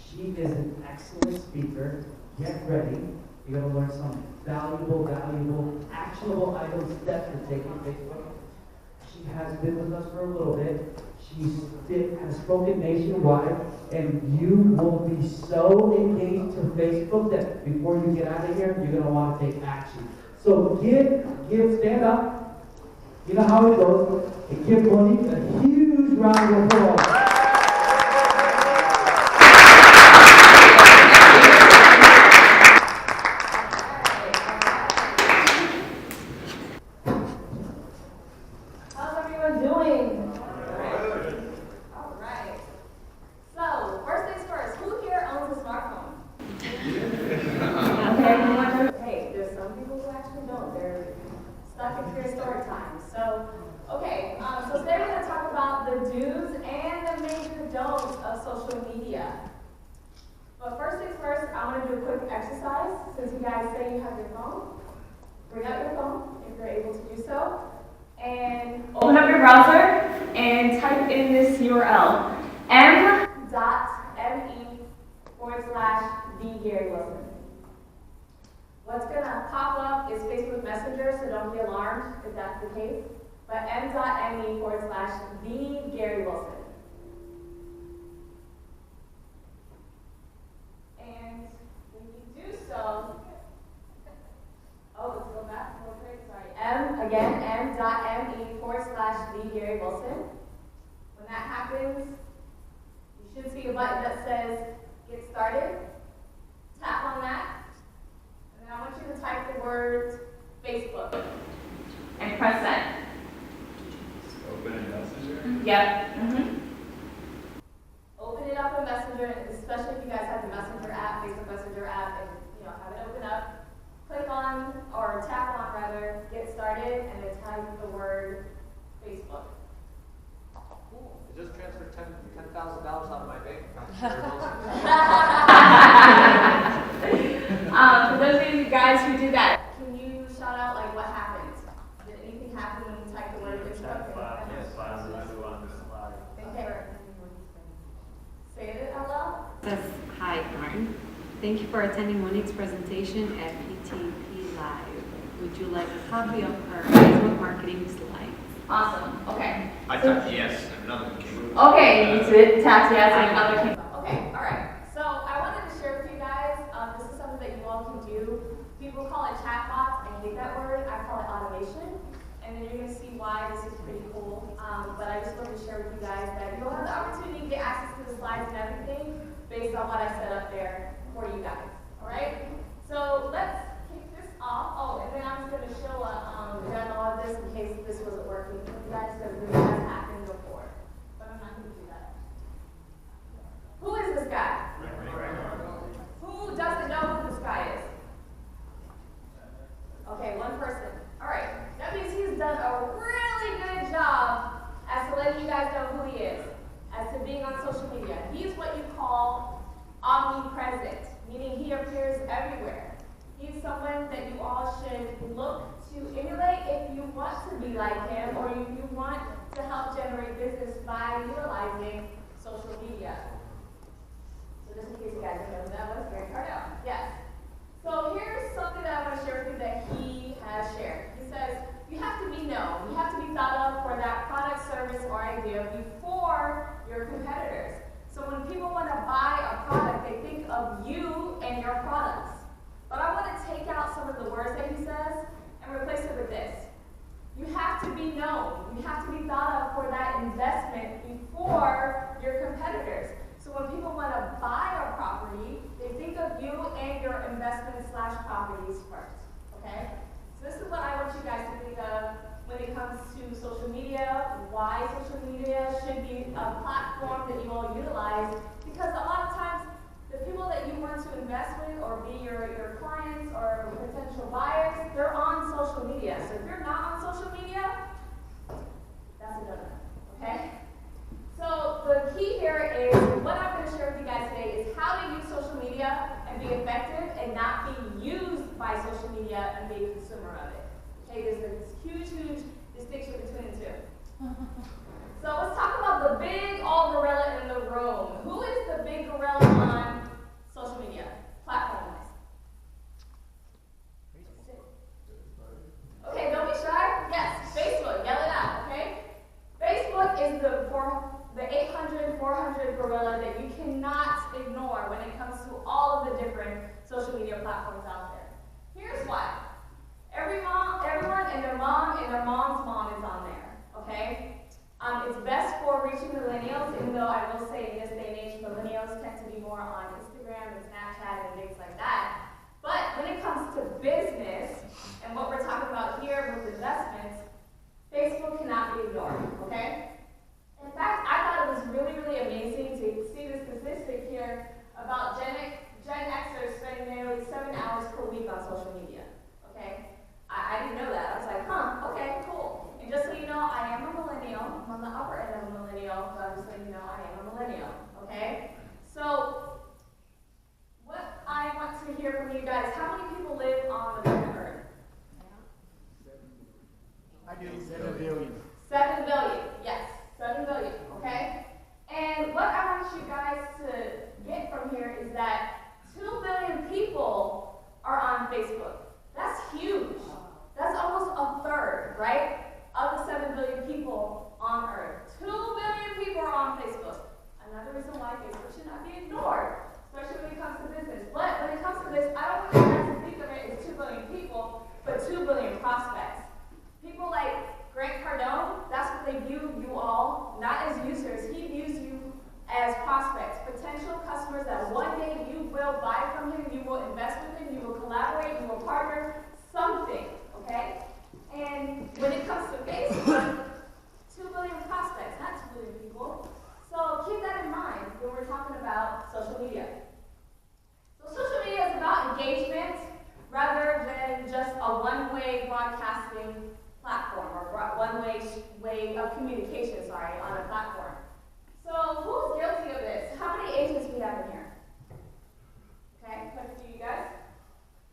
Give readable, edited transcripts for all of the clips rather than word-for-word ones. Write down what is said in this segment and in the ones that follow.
She is an excellent speaker. Get ready. You're going to learn some valuable, actionable items steps for taking Facebook. She has been with us for a little bit. Has spoken nationwide, and you will be so engaged to Facebook that before you get out of here, you're going to want to take action. So stand up. You know how it goes. And give Monique a huge round of applause. Since you guys say you have your phone, bring out your phone if you're able to do so, and open up your browser and type in this URL, m.me/TheGaryWilson. What's going to pop up is Facebook Messenger, so don't be alarmed if that's the case, but m.me/TheGaryWilson. And when you do so, let's go back real quick, sorry. m.me/TheGaryWilson. When that happens, you should see a button that says Get Started. Tap on that. And then I want you to type the word Facebook. And press send. Open in Messenger? Yep. Open it up in Messenger, especially if you guys have the Messenger app, Facebook Messenger app, and have it open up. Click on, or tap on rather, Get Started, and then type the word Facebook. Cool. It just transferred $10,000 out of my bank account. For those of you guys who do that, can you shout out what happened? Did anything happen when you typed the word Facebook? Yes, Okay. Say it out loud. Says, hi, Karen. Thank you for attending Monique's presentation at PTP Live. Would you like a copy of her Facebook marketing slides? Awesome. Okay. I typed yes, and another one came up. Okay, you did tap yes, and another came up. Okay, all right. So I wanted to share with you guys. This is something that you all can do. People call it chatbots. I hate that word. I call it automation. And then you're going to see why this is pretty cool. But I just wanted to share with you guys that you'll have the opportunity to get access to the slides and everything based on what I set up there for you guys. All right? So let's kick this off. Oh, and then I'm just going to show a demo of this in case this wasn't working for you guys, because this has happened before. But I'm not going to do that. Who is this guy? Who doesn't know who this guy is? Okay, one person. All right. That means he's done a really good job as to letting you guys know who he is, as to being on social media. He's what you call omnipresent, meaning he appears everywhere. He's someone that you all should look to emulate if you want to be like him, or if you want to help generate business by utilizing social media. So just in case you guys didn't know who that was, Gary Cardell. Yes. So here's something that I want to share with you that he has shared. He says, you have to be known. You have to be thought of for that product, service, or idea before your competitors. So when people want to buy a product, they think of you and your products. But I want to take out some of the words that he says and replace it with this. You have to be known. You have to be thought of for that investment before your competitors. So when people want to buy a property, they think of you and your investment/properties first. Okay? So this is what I want you guys to think of when it comes to social media, why social media should be a platform that you all utilize, because a lot of times the people that you want to invest with or be your clients or potential buyers, they're on social media. So if you're not on social media, that's a no-no, okay? So the key here is, what I'm going to share with you guys today is how to use social media and be effective and not be used by social media and be a consumer of it. Okay, there's this huge distinction between the two. So let's talk about the big old gorilla in the room. Who gorilla that you cannot ignore when it comes to all of the different social media platforms out there. Here's why. Everyone and their mom's mom is on there, okay? It's best for reaching millennials, even though I will say in this day and age, millennials tend to be more on Instagram and Snapchat and things like that. But when it comes to business, and what we're talking about here with investments, Facebook cannot be ignored, okay? In fact, I thought it was really, really amazing to see the statistic here about Gen Xers spending nearly 7 hours per week on social media, okay? I didn't know that. I was like, okay, cool. And just so you know, I am a millennial. I'm on the upper end of a millennial, but just so you know, I am a millennial, okay? So, what I want to hear from you guys, how many people live on the planet Earth? I do 7 billion. 7 billion, yes, 7 billion, okay? And what I want you guys to get from here is that 2 billion people are on Facebook. That's huge. That's almost a third, right, of the 7 billion people on Earth. 2 billion people are on Facebook. Another reason why Facebook should not be ignored, especially when it comes to business. But when it comes to this, I don't want you guys to think of it as 2 billion people, but 2 billion prospects. People like Grant Cardone, that's what they view you all, not as users. He views you as prospects, potential customers that one day you will buy from him, you will invest with him, you will collaborate, you will partner, something, okay? And when it comes to Facebook, 2 billion prospects, not 2 billion people. So keep that in mind when we're talking about social media. So social media is about engagement rather than just a one-way broadcasting platform or one-way of communication, on a platform. So who's guilty of this? How many agents do we have in here? Okay, quite a few of you guys.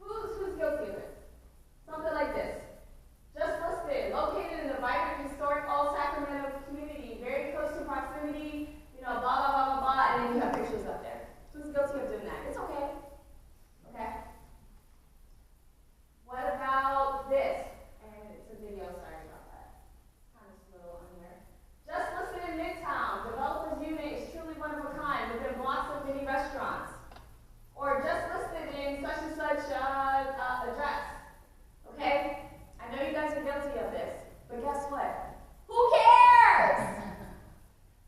Who's guilty of this? Something like this. Just listed, located in the vibrant, historic Old Sacramento community, very close to proximity, blah, blah, blah, blah, blah, and then you have pictures up there. Who's guilty of doing that? It's okay. Okay? What about this? And it's a video, sorry about that. Kind of slow on here. Just listed in Midtown, developers unit is truly one of a kind within blocks of many restaurants. Or just listed in such and such address. Okay? I know you guys are guilty of this, but guess what? Who cares?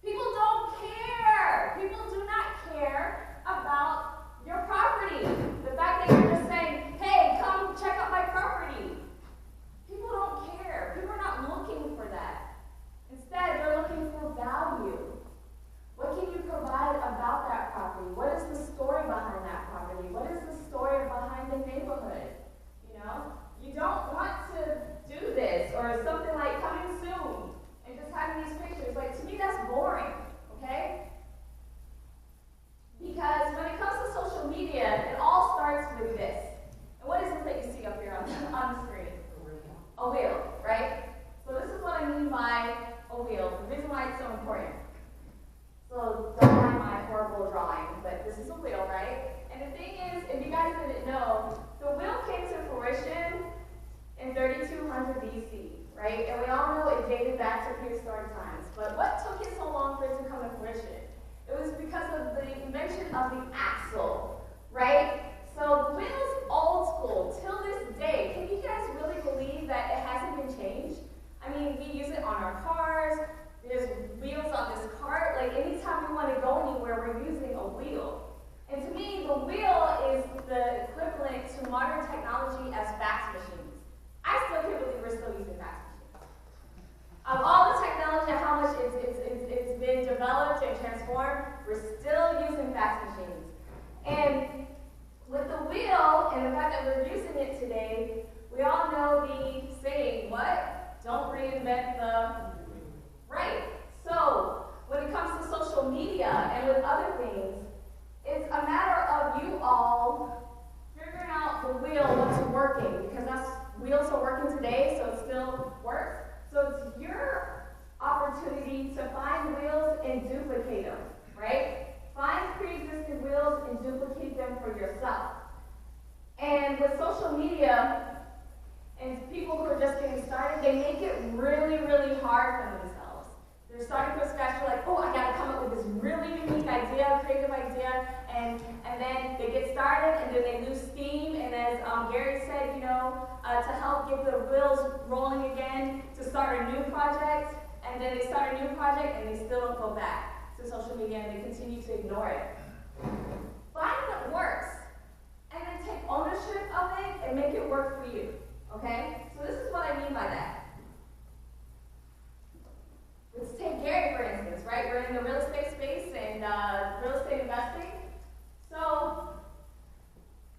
People don't care. People do not care about your property. The fact that you're just saying, hey, come check out my property. People don't care. People are not looking for that. Instead, they're looking for value. What can you provide about that property? What is the story behind that property? What is the story behind the neighborhood? You don't want to do this or something like coming soon and just having these pictures. Like, to me, that's boring, okay? Because when it comes to social media, it all starts with this. And what is it that you see up here on the screen? A wheel, right? So this is what I mean by a wheel. The reason why it's so important. So don't mind my horrible drawing, but this is a wheel, right? And the thing is, if you guys didn't know, the wheel came to fruition in 3200 BC, right? And we all know it dated back to prehistoric times. But what took it so long for it to come to fruition? It was because of the invention of the axle, right? So the wheel's old school till this day. Can you guys really believe that it hasn't been changed? I mean, we use it on our cars. There's wheels on this cart. Like, anytime we want to go anywhere, we're using a wheel. And to me, the wheel is the equivalent to modern technology as fax machines. I still can't believe we're still using fax machines. Of all the technology, how much it's been developed and transformed, we're still using fax machines. And with the wheel and the fact that we're using it today, we all know the saying, what? Don't reinvent the... Right. So, when it comes to social media and with other things, it's a matter of you all figuring out the wheel, what's working, because wheels are working today, so it still works. So it's your opportunity to find wheels and duplicate them, right? Find pre-existing wheels and duplicate them for yourself. And with social media and people who are just getting started, they make it really, really hard for themselves. There's starting from scratch. You're like, oh, I gotta come up with this really unique idea, creative idea, and then they get started, and then they lose steam. And as Gary said, to help get the wheels rolling again, to start a new project, and then they start a new project, and they still don't go back to social media, and they continue to ignore it. Find what works, and then take ownership of it and make it work for you. Okay? So this is what I mean by that. Let's take Gary, for instance, right? We're in the real estate space and real estate investing. So,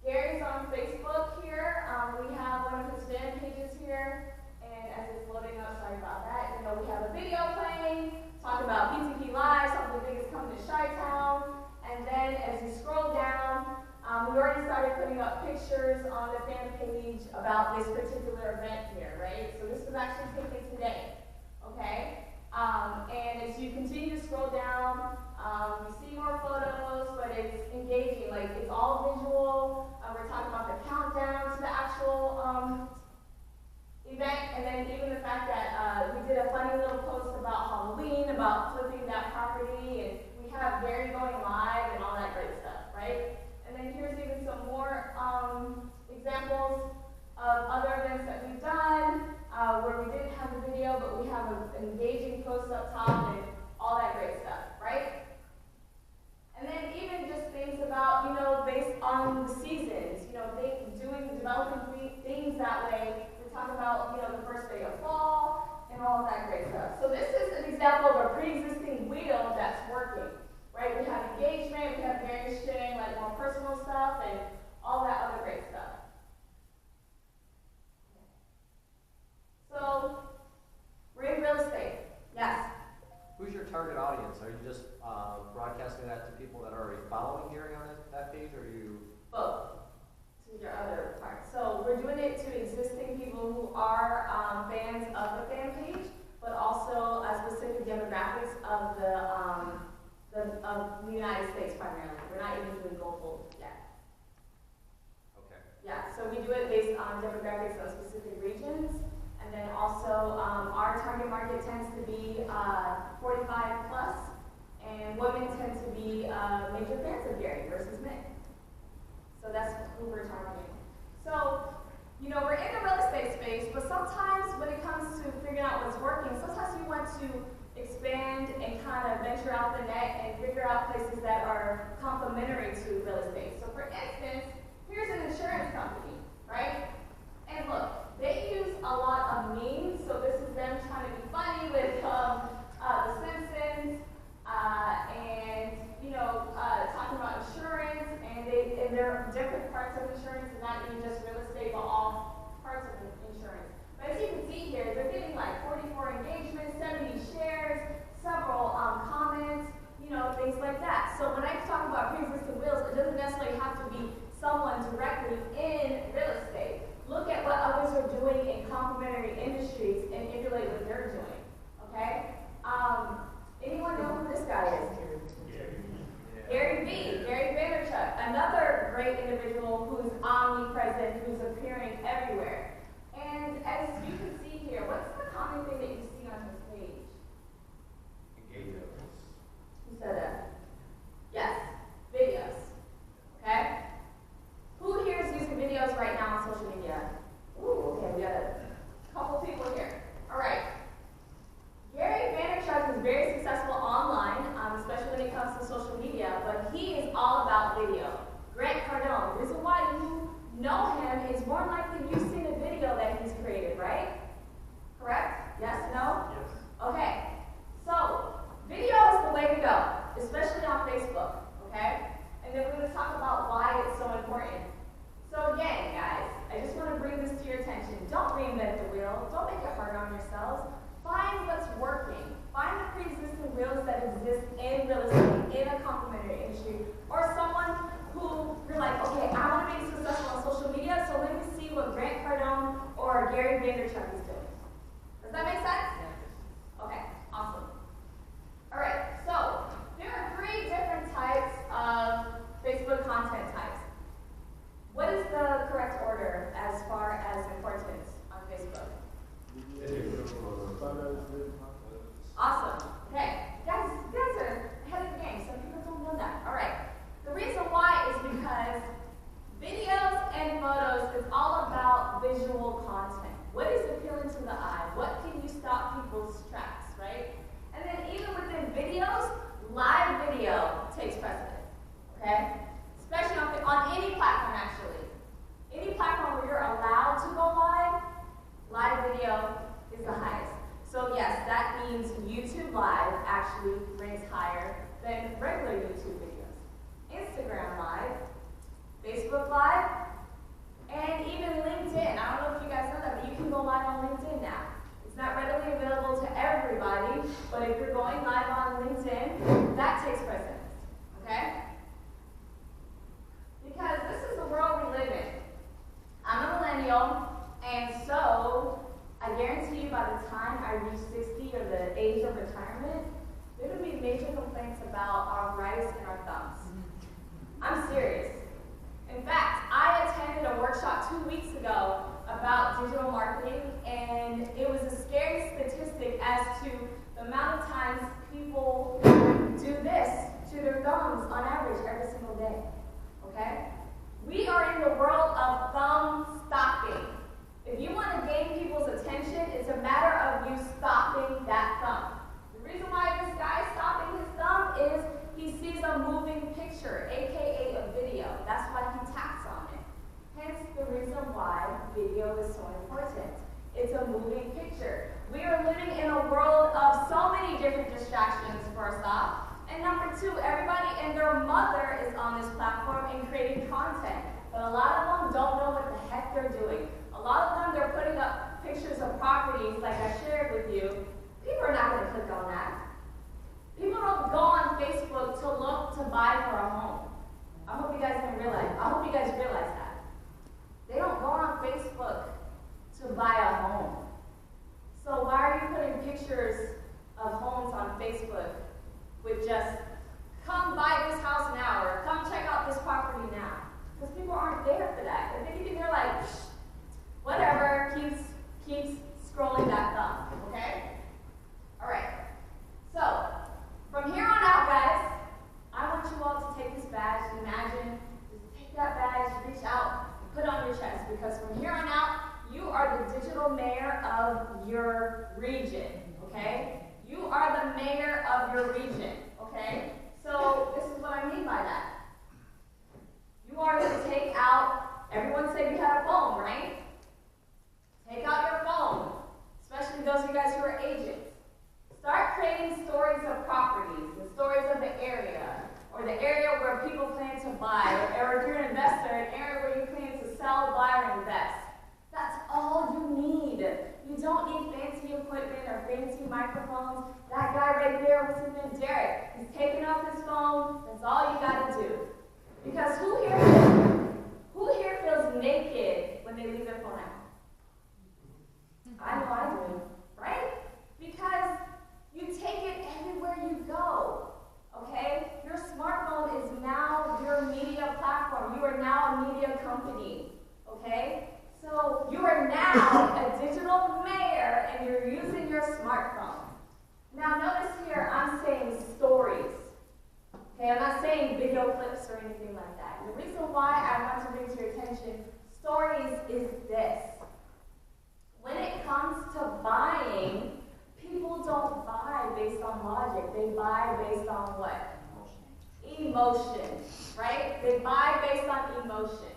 Gary's on Facebook here. We have one of his fan pages here. And as it's loading up, sorry about that, we have a video playing, talking about PTP Live, something big is coming to Chi-Town. And then as you scroll down, we already started putting up pictures on the fan page about this particular event here, right? So this was actually taken today, okay? And as you continue to scroll down, you see more photos, but it's engaging, like it's all visual. We're talking about the countdown to the actual event, and then even the fact that we did a funny little post about Halloween, about flipping that property, and we have Gary going live and all that great stuff, right? And then here's even some more examples of other events that we've done where we didn't have a video, but we have an engaging post up top and all that great stuff, right? And then even just things about, based on the seasons, developing things that way. We talk about, the first day of fall and all of that great stuff. So this is an example of a pre-existing wheel that's working, right? We have engagement, we have Gary sharing like more personal stuff and all that other great stuff. So, we're in real estate. Yes? Who's your target audience? Are you just broadcasting that to people that are already following Gary on that page, or are you? Both. To your other part. So, we're doing it to existing people who are fans of the fan page, but also specific demographics of the United States primarily. We're not even doing global yet. Okay. Yeah, so we do it based on demographics of specific regions. And then also, our target market tends to be 45 plus, and women tend to be major fans of Gary versus men. So that's who we're targeting. So, we're in the real estate space, but sometimes when it comes to figuring out what's working, sometimes you want to expand and kind of venture out the net and figure out places that are complementary to real estate. So for instance, here's an insurance company, right? And look, they use a lot of memes, so this is them trying to be funny with The Simpsons, and talking about insurance, and there are different parts of insurance, and not even just real estate, but all parts of insurance. But as you can see here, they're getting like 44 engagements, 70 shares, several comments, things like that. So when I talk about pre-existing wheels, it doesn't necessarily have to be someone directly in real estate. Look at what others are doing in complementary industries and emulate what they're doing. Okay? Anyone know who this guy is? Gary V. Gary Vaynerchuk, another great individual who's omnipresent, who's appearing everywhere. And as you can see here, what's the common thing that you see on his page? Engagement. Who said that? Yes, videos. Okay? Who here is using videos right now on social media? Ooh, okay, we got a couple people here. All right. Gary Vaynerchuk is very successful online, especially when it comes to social media, but he is all about video. Grant Cardone, the reason why you know him is more likely you've seen a video that he's created, right? Correct? Yes? No? Yes. Okay. So, video is the way to go, especially on Facebook, okay? And then we're going to talk about why it's so important. So again, guys, I just want to bring this to your attention. Don't reinvent the wheel. Don't make it hard on yourselves. Find what's working. Find the pre-existing wheels that exist in real estate, in a complementary industry, or someone who you're like, okay, I want to be successful on social media, so let me see what Grant Cardone or Gary Vaynerchuk is doing. Does that make sense? Okay, awesome. All right, so there are 3 different types of Facebook content serious. In fact, I attended a workshop 2 weeks ago about digital marketing, and it was a scary statistic as to the amount of times people do this to their thumbs on average every single day. Okay? We are in the world of thumb stopping. If you want to gain people's attention, it's a matter of you stopping that thumb. The reason why this guy is stopping his thumb is he sees a moving picture, aka a video. That's why he taps on it. Hence the reason why video is so important. It's a moving picture. We are living in a world of so many different distractions, first off. And number two, everybody and their mother is on this platform and creating content. But a lot of them don't know what the heck they're doing. A lot of them, they're putting up pictures of properties like I shared with you. People are not going to click on that. People don't go on Facebook to look to buy for a home. I hope you guys realize that. They don't go on Facebook to buy a home. So why are you putting pictures of homes on Facebook with just, come buy this house now, or come check out this property now? Because people aren't there for that. If anything, they're like, whatever, keeps scrolling that thumb, okay? All right. So, from here on out, guys, I want you all to take this badge. Imagine, just take that badge, reach out, and put it on your chest. Because from here on out, you are the digital mayor of your region, okay? You are the mayor of your region, okay? So, this is what I mean by that. You are going to take out, everyone said you had a phone, right? Take out your phone, especially those of you guys who are agents. Start creating stories of properties, the stories of the area, or the area where people plan to buy, or if you're an investor, an area where you plan to sell, buy, or invest. That's all you need. You don't need fancy equipment or fancy microphones. That guy right there, what's his name? Derek. He's taking off his phone. That's all you gotta do. Because who here feels naked when they leave their phone out? I know I do, right? Because you take it everywhere you go, okay? Your smartphone is now your media platform. You are now a media company, okay? So you are now a digital mayor and you're using your smartphone. Now notice here, I'm saying stories. Okay, I'm not saying video clips or anything like that. The reason why I want to bring to your attention stories is this. When it comes to buying, people don't buy based on logic. They buy based on what? Emotion, right? They buy based on emotion.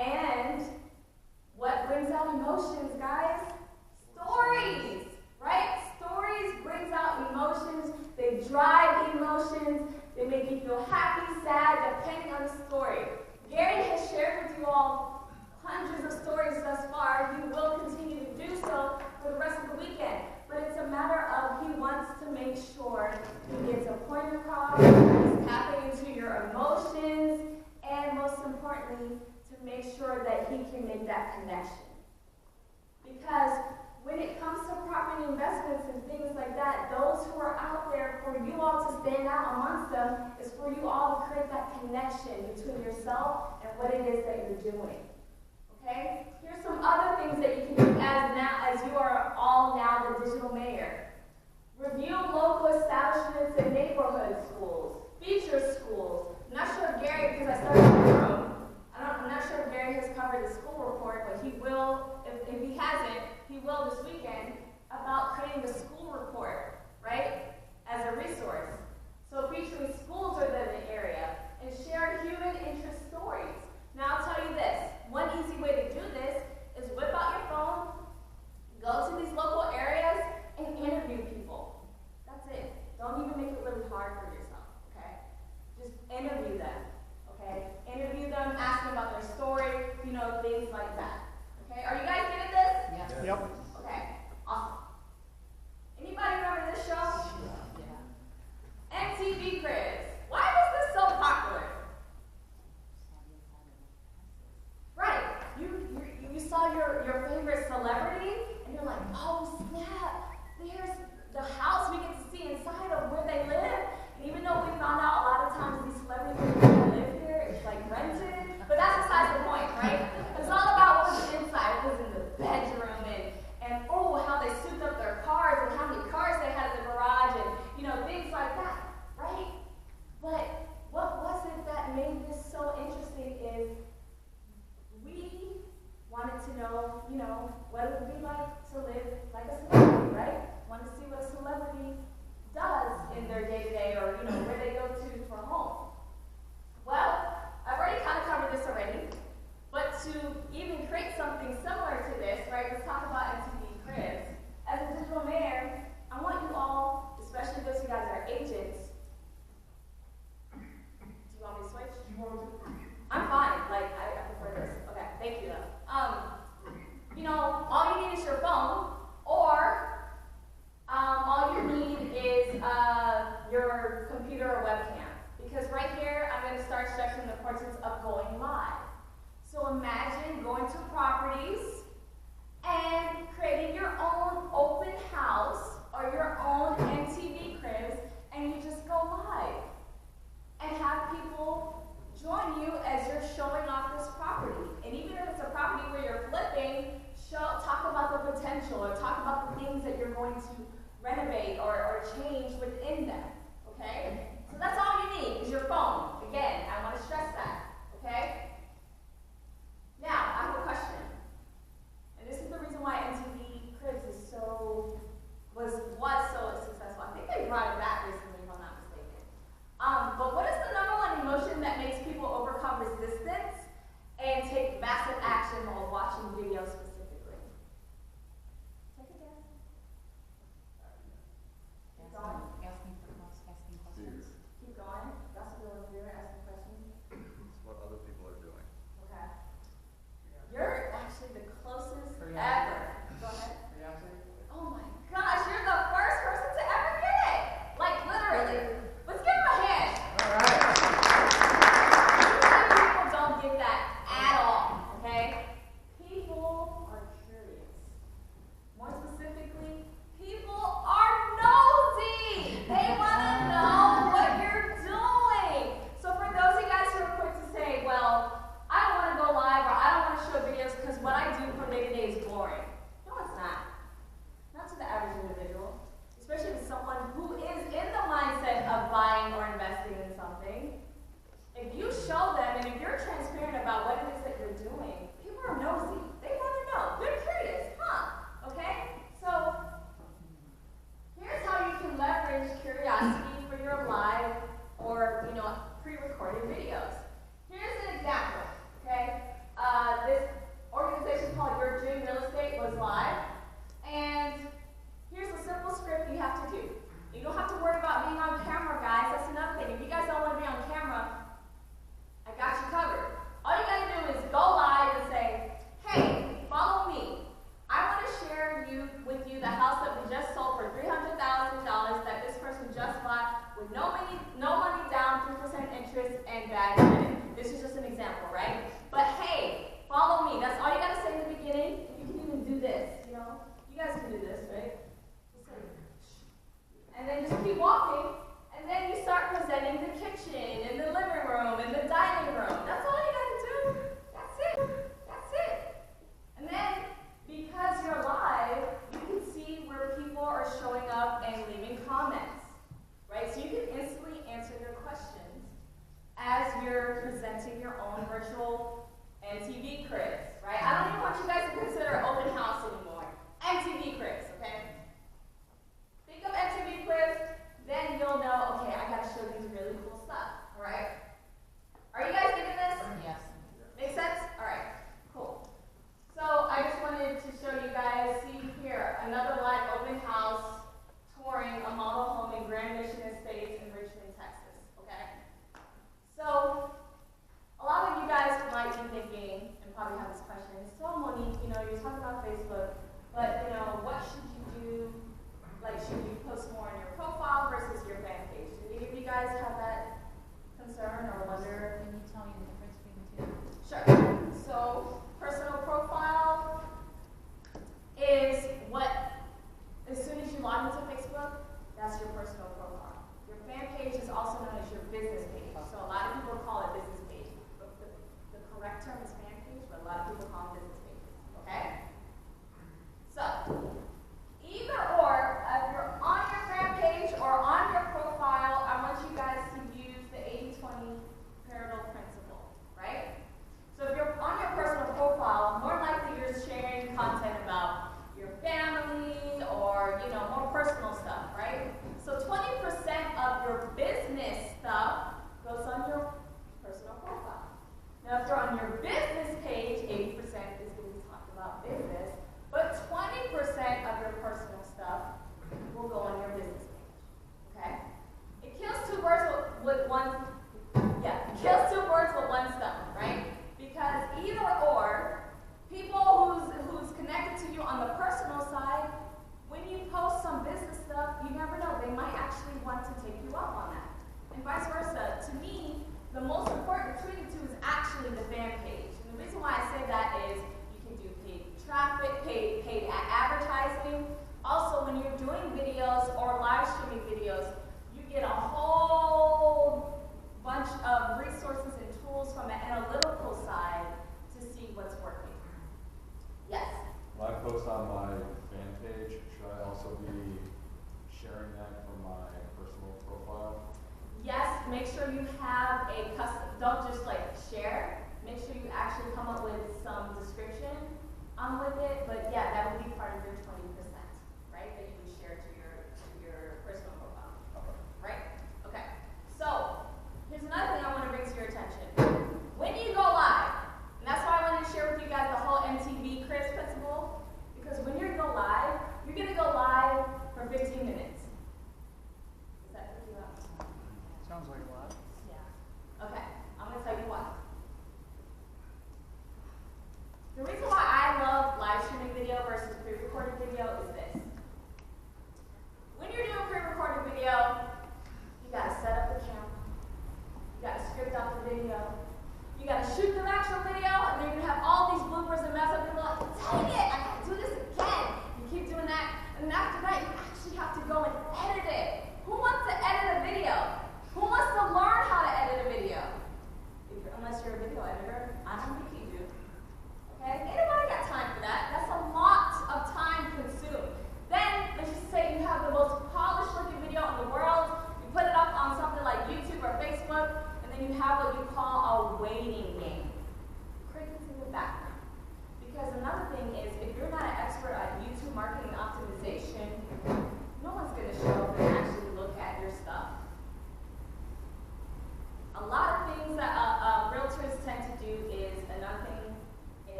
And what brings out emotions, guys? Stories, right? Stories brings out emotions. They drive emotions. They make you feel happy, sad, depending on the story. Gary has shared with you all hundreds of stories thus far. He will continue to do so for the rest of the weekend. But it's a matter of he wants to make sure he gets a point across, he's tapping into your emotions, and most importantly, to make sure that he can make that connection. Because when it comes to property investments and things like that, those who are out there, for you all to stand out amongst them, is for you all to create that connection between yourself and what it is that you're doing. Okay? Here's some other things that you can do as you are all now the digital mayor. Review local establishments and neighborhood schools. Feature schools. I'm not sure if Gary, because I started in the room, I'm not sure if Gary has covered the school report, but he will, if he hasn't, he will this weekend, about creating the school report, right, as a resource. So featuring schools within the area and share human interest stories. Now I'll tell you this, one easy way to do this is whip out your phone, go to these local areas, and interview people. That's it. Don't even make it really hard for yourself, okay? Just interview them, okay? Interview them, ask them about their story, things like that. Okay, are you guys getting this? Yes. Yep. Okay, awesome. Anybody remember this show? Yeah. MTV Cribs. Why was this so popular? Right. You saw your favorite celebrity, and you're like, oh snap, there's the house we get to see inside of where they live. And even though we found out a lot of times these celebrities don't live here, it's like join you as you're showing off this property. And even if it's a property where you're flipping, talk about the potential or talk about the things that you're going to renovate or change within them. Okay? So that's all you need is your phone. Again, I want to stress that. Okay? Now, I have a question. And this is the reason why MTV Cribs was so successful. I think they brought it back recently, if I'm not mistaken. But what is the number one emotion that makes people overcome resistance and take massive action while watching videos specifically? Take a guess. Keep going. Asking questions. Keep going. That's what we're doing, asking questions. It's what other people are doing. Okay. You're actually the closest ever. Go ahead. Oh my gosh, you're the first person to ever get it. Like literally. Let's give him a hand. All right. Usually people don't get that at all, okay? People are curious. More specifically, people are nosy. They want to know what you're doing. So for those of you guys who are quick to say, well, I don't want to go live or I don't want to show videos because what I do from day to day is boring. No, it's not. Not to the average individual, especially with someone who is in the mindset of buying or investing in something. If you show them and if you're transparent about what it is that you're doing, people are nosy. They want to know. They're curious, huh? Okay? So here's how you can leverage curiosity for your live or pre-recorded videos. Here's an example. Okay? This organization called Your Dream Real Estate was live. And here's a simple script you have to do. You don't have to worry about being on camera, guys. That's another thing. If you guys don't want to be on camera, I got you covered. All you gotta do is go live and say, hey, follow me. I want to share with you the house that we just sold for $300,000 that this person just bought with no money down, 3% interest, and bad credit. This is just an example, right? But hey, follow me. That's all you gotta say in the beginning. You can even do this, You guys can do this, right? And then just keep walking, and then you start presenting the kitchen, and the living room, and the dining room. That's all you gotta do. That's it. And then, because you're live, you can see where people are showing up and leaving comments, right? So you can instantly answer their questions as you're presenting your own virtual MTV Cribs, right? I don't even want you guys to consider open house anymore. MTV Cribs, okay? Think of MTV Cribs, then you'll know, okay, I gotta show these really cool stuff, alright? Are you guys getting this? Yes. Make sense? Alright, cool. So I just wanted to show you guys, see here, another live open house touring a model home in Grand Mission Estates in Richmond, Texas, okay? So, a lot of you guys might be thinking, and probably have this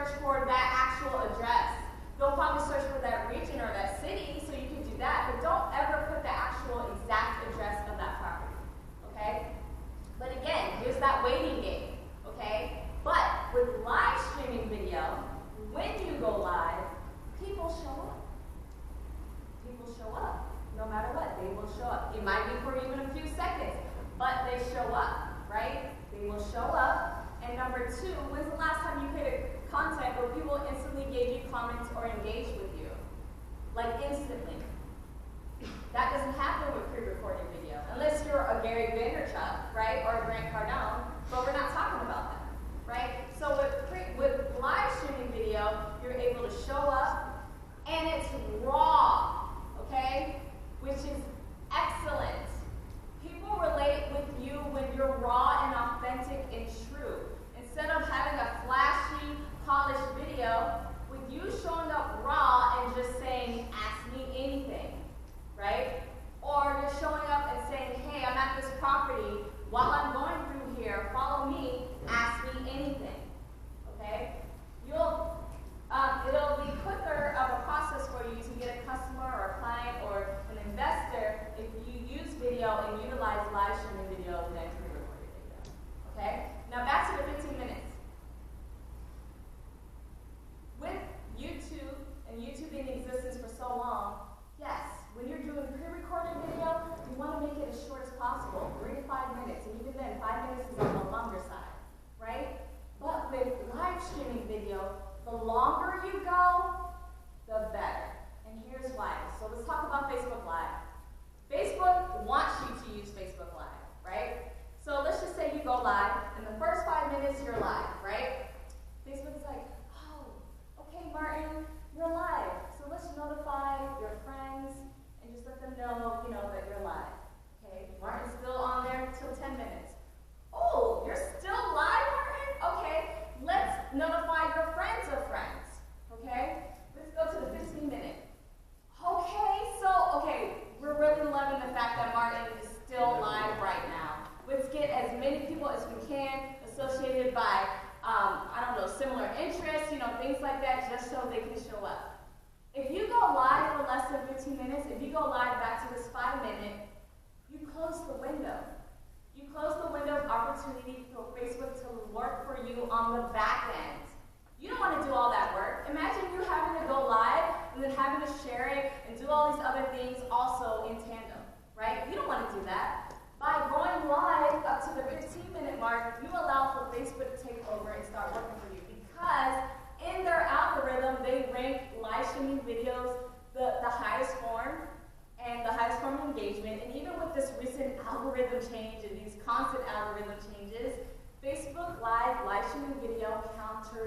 search for that actual address. Don't probably search for that region or that city, so you can do that, but don't ever put the actual exact address of that property, okay? But again, here's that waiting game, okay? But with live streaming video, when you go live, people show up. People show up. No matter what, they will show up. It might be for even a few seconds, but they show up, right? They will show up. And number two, when's the last time you created content where people instantly gave you comments or engaged with you? Like instantly. That doesn't happen with pre-recorded video, unless you're a Gary Vaynerchuk, right, or a Grant Cardone, but we're not talking about that, right? So with live streaming video, you're able to show up, and it's raw, okay, which is excellent. People relate with you when you're raw and authentic and true. Instead of having a flashy, polished video, with you showing up raw and just saying, ask me anything, right? Or you're showing up and saying, hey, I'm at this property. While I'm going through here, follow me, ask me anything, okay? It'll be quicker of a process for you to get a customer or a client or an investor if you use video and utilize live streaming video than pre-recorded video, okay? Now back to the 15 minutes. With YouTube and YouTube in existence for so long, yes, when you're doing pre-recorded video, you want to make it as short as possible, 3 to 5 minutes, and even then, 5 minutes is on the longer side, right? But with live streaming video, the longer you go, the better. And here's why. So let's talk about Facebook Live. Facebook wants you to use Facebook Live, right? So let's just say you go live, and the first 5 minutes you're live, right? Facebook is like, oh, okay, Martin, you're live. So let's notify your friends and just let them know, that you're live. Okay, Martin's still on there till 10 minutes. Oh, you're still live, Martin? Okay, let's notify your friends of friends. Okay, let's go to the 15-minute. Okay, we're really loving the fact that Martin is still live right now. Let's get as many people as we can associated by, similar interests, things like that, just so they can show up. If you go live for less than 15 minutes, if you go live back to this 5-minute, you close the window. You close the window of opportunity for Facebook to work for you on the back end. You don't want to do all that work. Imagine you having to go live and then having to share it and do all these other things also in tandem, right? You don't want to do that. By going live up to the 15-minute mark, you allow for Facebook to take over and start working for you, because in their algorithm, they rank live streaming videos the highest form and the highest form of engagement. And even with this recent algorithm change and these constant algorithm changes, Facebook live streaming video counters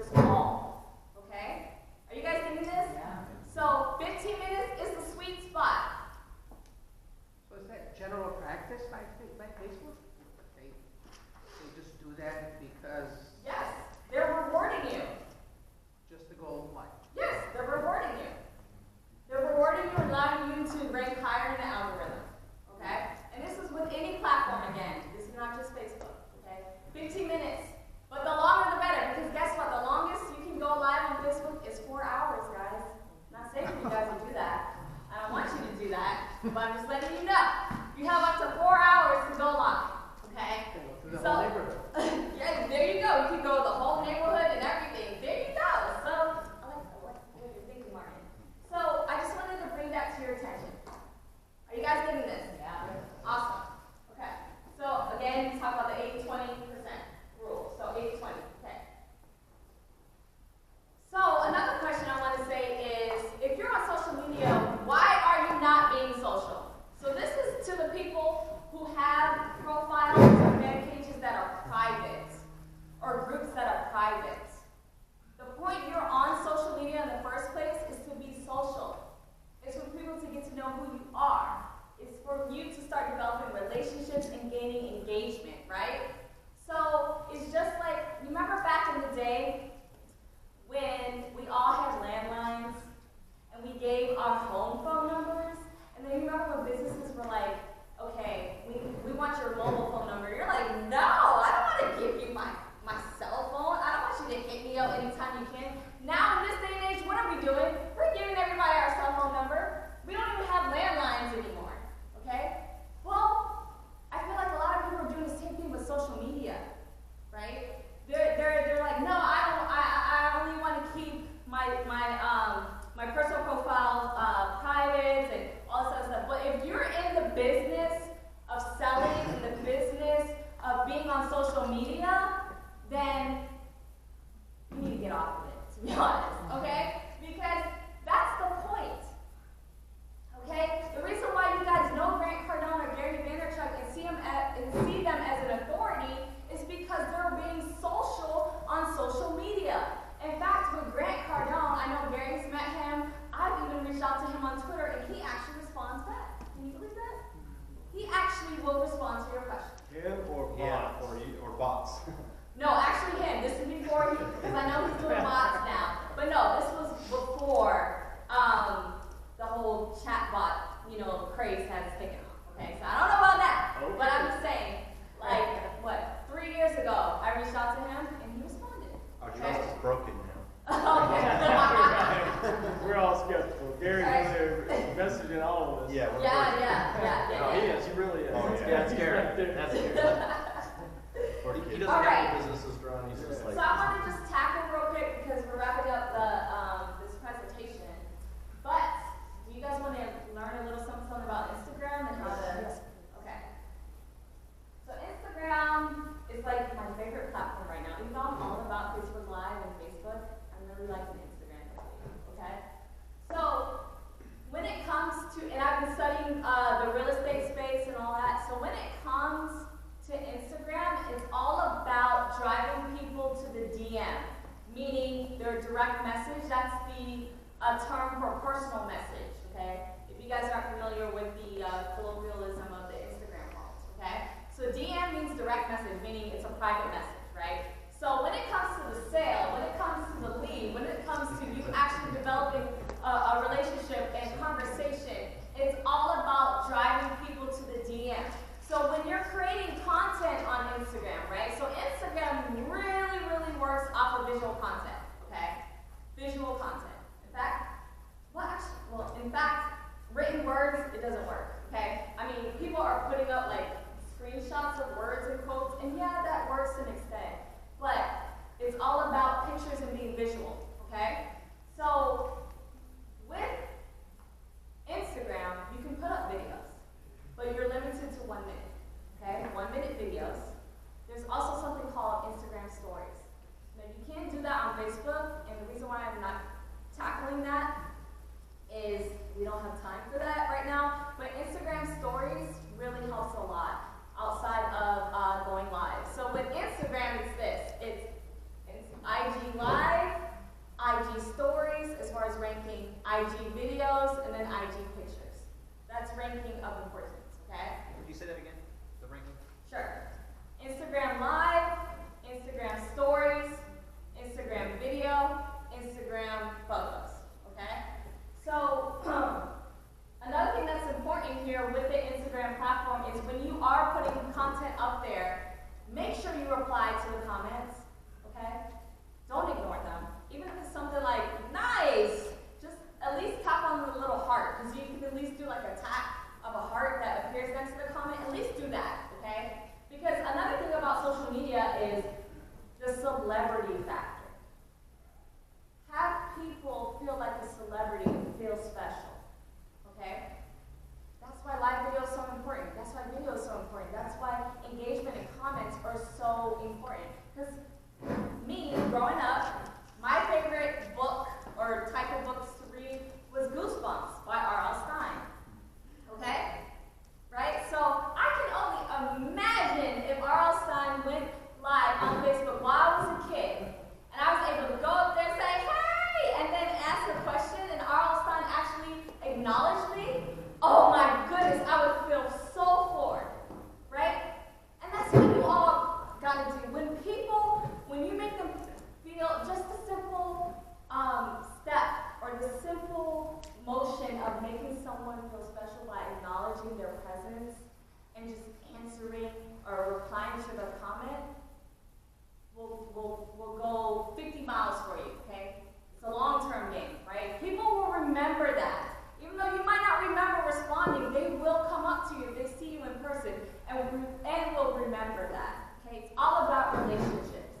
my personal profile private and all this other stuff. But if you're in the business of selling, in the business of being on social media, then you need to get off of it, to be honest, okay? Because that's the point, okay? The reason why you guys know Grant Cardone or Gary Vaynerchuk and see them as an authority is because they're being social on social media. In fact, with Grant Cardone, I know Gary's met him. I've even reached out to him on Twitter, and he actually responds back. Can you believe that? He actually will respond to your question. Him or Yeah. or bots? No, actually him. This is before he, because I know he's doing bots now. But no, this was before the whole chatbot, craze has taken off. Okay, so I don't know about that, but I'm just saying, like, 3 years ago, I reached out to him and he responded. Our Okay? trust is broken now. We're all skeptical. Gary's in there messaging all of us. Yeah, we're No, he is, he really is. Oh, That's- yeah. That's scary. That's scary. He doesn't All have right. any businesses growing, he's just like. So I want to just tackle real quick because we're wrapping up this presentation. But do you guys want to learn a little something about Instagram and how to? Okay. So Instagram is like my favorite platform right now. Even though I'm all about Facebook Live and Facebook, I'm really liking Instagram lately. Okay. So when it comes to, and I've been studying the real estate space and all that. So when it comes to Instagram, it's all about driving people to the DM, meaning their direct message. That's the term for personal message, okay? If you guys aren't familiar with the colloquialism of the Instagram world, okay? So DM means direct message, meaning it's a private message, right? So when it comes to the sale, when it comes to the lead, when it comes to you actually developing a relationship and conversation, it's all about driving people to the DM. So when you're creating content on Instagram, right? So Instagram really, really works off of visual content, okay? Visual content. In fact, written words, it doesn't work, okay? I mean, people are putting up like screenshots of words and quotes, and yeah, that works to an extent. But it's all about pictures and being visual, okay? So with Instagram, you can put up videos, but you're limited to 1 minute, okay? 1 minute videos. There's also something called Instagram stories. Now you can't do that on Facebook, and the reason why I'm not tackling that is we don't have time for that right now, but Instagram stories really helps a lot outside of going live. So with Instagram, it's this. It's IG Live, IG Stories, as far as ranking, IG videos, and then IG pictures. That's ranking of importance, okay? Could you say that again? The ranking? Sure. Instagram Live, Instagram Stories, Instagram Video, Instagram Photos, okay? So, another thing that's important here with the Instagram platform is when you are putting content up there, make sure you reply to the comments, okay? Don't ignore them. Even if it's something like, nice, just at least tap on the little heart, because you can at least do like a tap of a heart that appears next to the comment. At least do that, okay? Because another thing about social media is the celebrity factor. Have people feel like a celebrity and feel special, okay? That's why live video is so important. That's why video is so important. That's why engagement and comments are so important. Because me, growing up, my favorite book or type of books to read was Goosebumps by R.L. Stine, okay? Right? So I can only imagine if R.L. Stine went live on Facebook while I was a kid, and I was able to go up there and say, hey, and then ask a question, and R.L. Stine actually acknowledged me. Oh my goodness, I would feel so floored, right? And that's what you all gotta do. When you make them feel just a simple step or the simple motion of making someone feel special by acknowledging their presence and just answering or replying to their comment, will go 50 miles for you, okay? It's a long-term game, right? People will remember that. Even though you might not remember responding, they will come up to you if they see you in person and will remember that, okay? It's all about relationships,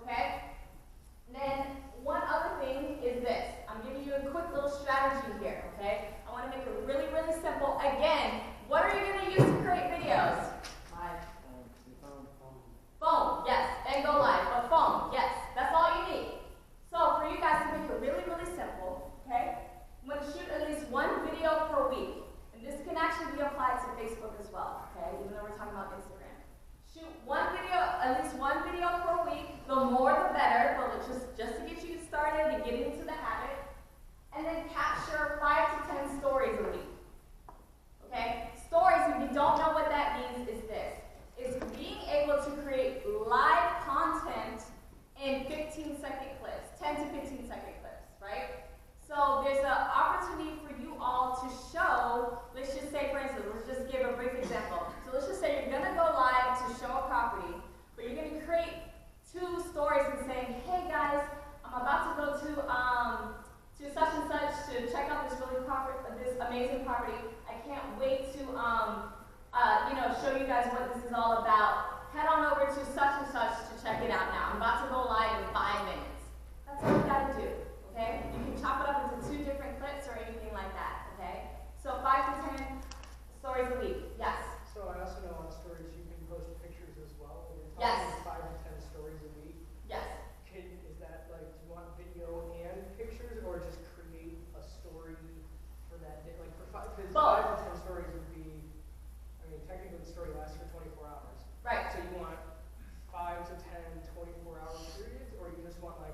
okay? And then one other thing is this. I'm going to shoot at least one video per week. And this can actually be applied to Facebook as well, okay? Even though we're talking about Instagram. Shoot one video, at least one video per week. The more the better, but just to get you started and getting into the habit. And then capture 5 to 10 stories a week. Okay? Stories, if you don't know what that means, is this. It's being able to create live content in 15-second clips, 10 to 15-second clips, right? So there's an opportunity for you all to show, let's just say, for instance, let's just give a brief example. So let's just say you're going to go live to show a property, but you're going to create 2 stories and saying, hey guys, I'm about to go to such and such to check out this this amazing property. I can't wait to show you guys what this is all about. Head on over to such and such to check it out now. I'm about to go live in 5 minutes. That's all you gotta do, okay? You can chop it up into 2 different clips or anything like that, okay? So 5 to 10 stories a week. Yes? So I also know on stories you can post pictures as well. We're Yes. talking 5 to 10 stories a week. Yes. Is that like, do you want video and pictures, or just create a story for that day? Like for 5, because Both. 5 to 10 stories would be, I mean, technically the story lasts for 24 hours. Right. So you want 5 to 10 24-hour periods, or you just want like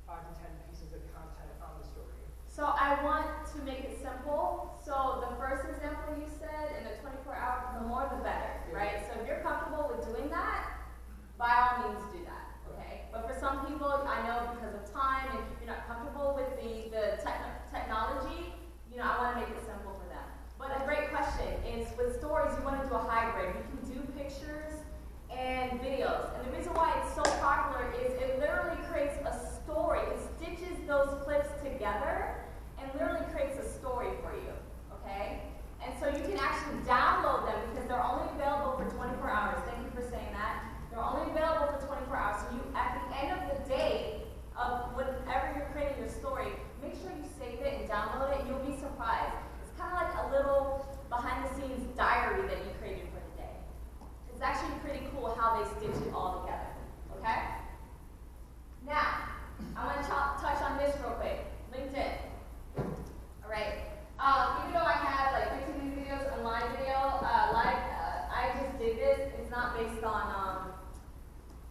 5 to 10 pieces of content on the story? So I want to make it simple. So the first example you said, in the 24-hour, the more the better, right? So if you're comfortable with doing that, by all means do that, okay? But for some people, I know because of time and you're not comfortable with the technology, I want to make it simple for them. But a great question is, with stories, you want to do a hybrid. You can do pictures and videos. And the reason why it's so popular is it literally creates a story. It stitches those clips together and literally creates a story for you, okay? And so you can actually download them because they're only available for 24 hours. Thank you for saying that. They're only available for 24 hours. So you, at the end of the day of whatever you're creating your story, make sure you save it and download it, and you'll be surprised. It's kind of like a little behind-the-scenes diary that you created for the day. It's actually pretty cool how they stitch it all together, okay? Now, I want to touch on this real quick. LinkedIn. All right. Even though I have like 15 videos and live video, I just did this. It's not based on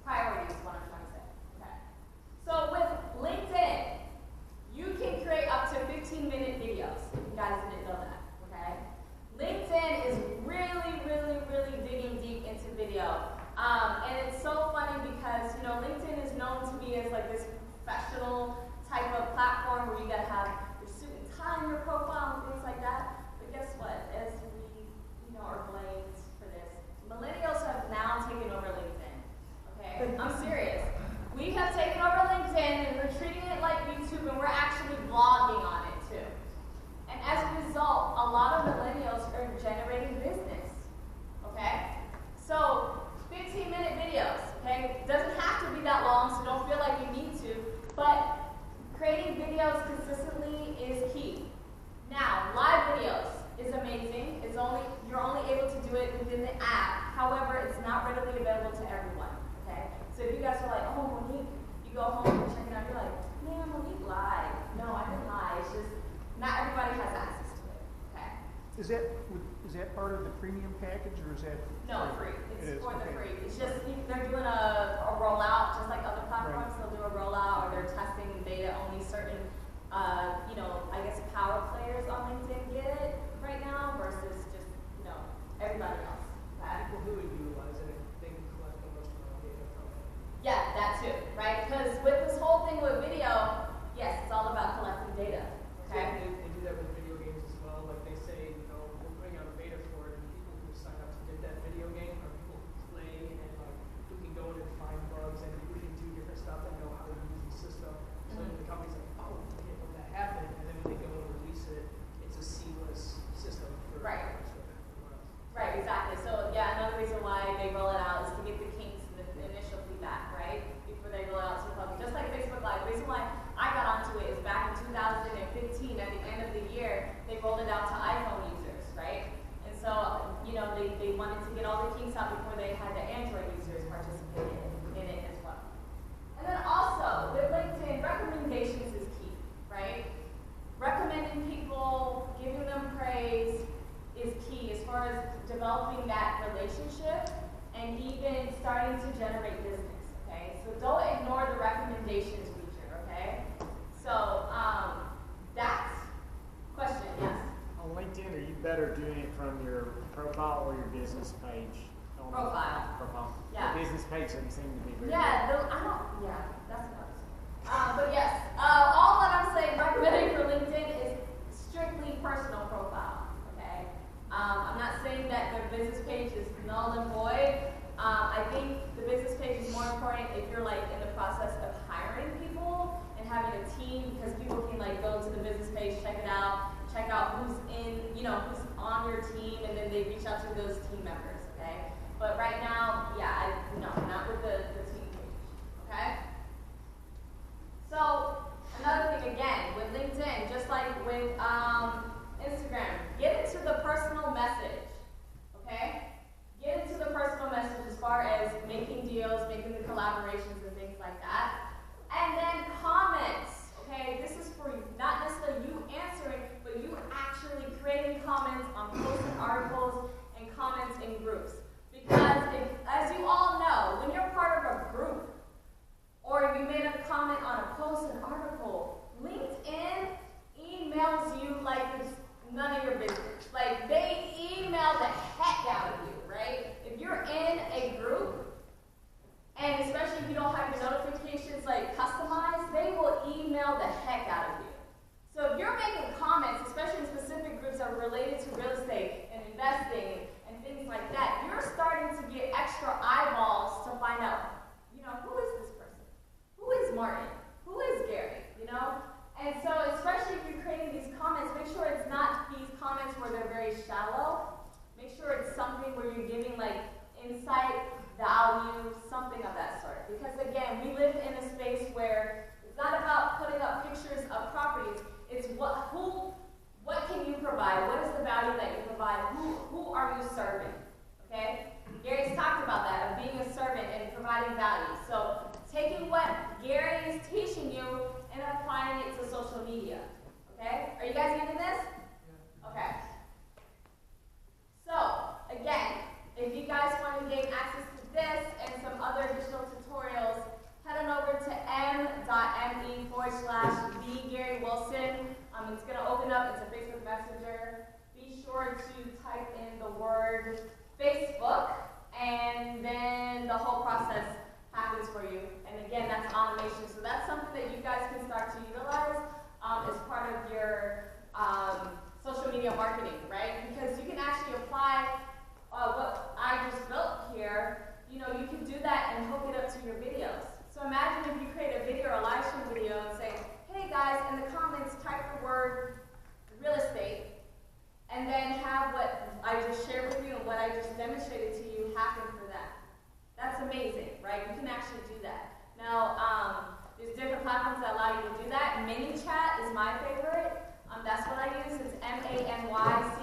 priorities, what I'm trying to say. Okay. So with LinkedIn, you can create up to 15-minute videos. If you guys didn't know that. Okay. LinkedIn is really, really, really digging deep into video. And it's so funny because, LinkedIn is known to be as like this professional type of platform where you gotta have your suit and tie in your profile and things like that. But guess what? As we, are blamed for this, millennials have now taken over LinkedIn. Okay? I'm serious. We have taken over LinkedIn and we're treating it like YouTube, and we're actually vlogging on it too. And as a result, a lot of millennials are generating business. Okay? So 15-minute videos, okay? Doesn't have to be that long, so don't feel like you need to, but creating videos consistently is key. Now, live videos is amazing. You're only able to do it within the app. However, it's not readily available to everyone, okay? So if you guys are like, oh, Monique, you go home and check it out, you're like, man, Monique lied. No, I didn't lie. It's just not everybody has access to it, okay? Is that part of the premium package, or is that? No, free. It's It is, for the okay. free. It's just, they're doing a rollout, just like other platforms. They'll do a rollout, or they're testing in beta. Only certain, I guess power players on LinkedIn get it right now versus just, everybody else. Okay? People who would utilize it, they can collect the most amount of data from it. Yeah, that too, right? Because with this whole thing with video, yes, it's all about collecting data. Okay? They do that with video games as well. Like they say, we're putting out a beta for it, and people who sign up to get that video game are people who play and who can go in and find bugs and who can do different stuff and know how to use the system. So then the company's like, oh, okay, well that happened, and then doing it from your profile or your business page? Profile. Profile. Yeah. The business page doesn't seem to be very. Yeah, that's another story. But yes, all that I'm saying, recommending for LinkedIn is strictly personal profile, okay? I'm not saying that the business page is null and void. I think the business page is more important if you're like in the process of hiring people and having a team, because people can like go to the business page, check out who's in, who's on your team, and then they reach out to those team members, okay? But right now, no, not with the team page, okay? So, another thing again, with LinkedIn, just like with Instagram, get into the personal message, okay? Get into the personal message as far as making deals, making the collaborations and things like that. And then comments, okay? This is for you, not necessarily you answering, but you actually creating comments on posts and articles and comments in groups. Because as you all know, when you're part of a group, or you made a comment on a post, an article, LinkedIn emails you like it's none of your business. Like, they email the heck out of you, right? If you're in a group, and especially if you don't have your notifications like customized, they will email the heck out of you. So if you're making comments, especially in specific groups that are related to real estate and investing and things like that, you're starting to get extra eyeballs to find out, who is this person? Who is Martin? Who is Gary? And so especially if you're creating these comments, make sure it's not these comments where they're very shallow. Make sure it's something where you're giving like insight, value, something of that sort. Because again, we live in a space where it's not about putting up pictures of properties. It's what can you provide? What is the value that you provide? Who are you serving? Okay? Gary's talked about that, of being a servant and providing value. So taking what Gary is teaching you and applying it to social media. Okay? Are you guys getting this? Okay. So, again, if you guys want to gain access to this and some other additional tutorials, head on over to m.me/BGaryWilson. It's going to open up. It's a Facebook Messenger. Be sure to type in the word Facebook, and then the whole process happens for you. And again, that's automation. So that's something that you guys can start to utilize as part of your social media marketing, right? Because you can actually apply what I just built here. You can do that and hook it up to your videos. So imagine if you create a video or a live stream video and say, hey guys, in the comments, type the word real estate, and then have what I just shared with you and what I just demonstrated to you happen for that. That's amazing, right? You can actually do that. Now, there's different platforms that allow you to do that. ManyChat is my favorite. That's what I use. It's ManyChat.